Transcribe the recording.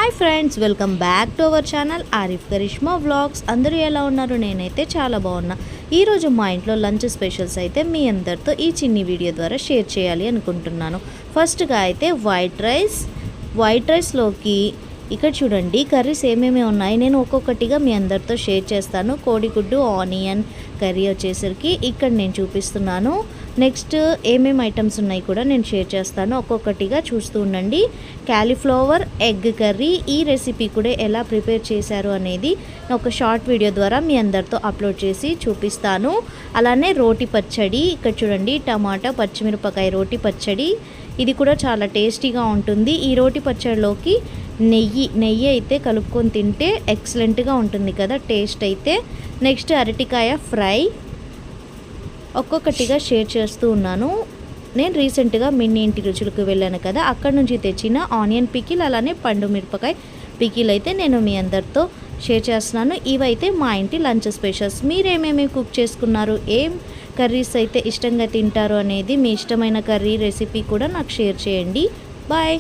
Hi friends, welcome back to our channel Arif Karishma vlogs. అందరూ ఎలా ఉన్నారు? నేనైతే చాలా బాగున్నా. ఈరోజు మా ఇంట్లో లంచ్ స్పెషల్స్ అయితే మీ అందరితో ఈ చిన్ని వీడియో ద్వారా షేర్ చేయాలి అనుకుంటున్నాను. ఫస్ట్గా అయితే వైట్ రైస్లోకి ఇక్కడ చూడండి కర్రీస్ ఏమేమి ఉన్నాయి, నేను ఒక్కొక్కటిగా మీ అందరితో షేర్ చేస్తాను. కోడిగుడ్డు ఆనియన్ కర్రీ వచ్చేసరికి ఇక్కడ నేను చూపిస్తున్నాను. నెక్స్ట్ ఏమేమి ఐటమ్స్ ఉన్నాయి కూడా నేను షేర్ చేస్తాను, ఒక్కొక్కటిగా చూస్తూ ఉండండి. క్యాలీఫ్లవర్ ఎగ్ కర్రీ, ఈ రెసిపీ కూడా ఎలా ప్రిపేర్ చేశారు అనేది ఒక షార్ట్ వీడియో ద్వారా మీ అందరితో అప్లోడ్ చేసి చూపిస్తాను. అలానే రోటి పచ్చడి, ఇక్కడ చూడండి టమాటా పచ్చిమిరపకాయ రోటి పచ్చడి, ఇది కూడా చాలా టేస్టీగా ఉంటుంది. ఈ రోటి పచ్చడిలోకి నెయ్యి అయితే కలుపుకొని తింటే ఎక్సలెంట్గా ఉంటుంది కదా టేస్ట్ అయితే. నెక్స్ట్ అరటికాయ ఫ్రై ఒక్కొక్కటిగా షేర్ చేస్తూ ఉన్నాను. నేను రీసెంట్గా మిన్ని ఇంటి రుచులకు వెళ్ళాను కదా, అక్కడ నుంచి తెచ్చిన ఆనియన్ పికిల్ అలానే పండు మిరపకాయ పికిల్ అయితే నేను మీ అందరితో షేర్ చేస్తున్నాను. ఇవైతే మా ఇంటి లంచ్ స్పెషల్స్. మీరేమేమి కుక్ చేసుకున్నారు, ఏం కర్రీస్ అయితే ఇష్టంగా తింటారు అనేది, మీ ఇష్టమైన కర్రీ రెసిపీ కూడా నాకు షేర్ చేయండి. బాయ్.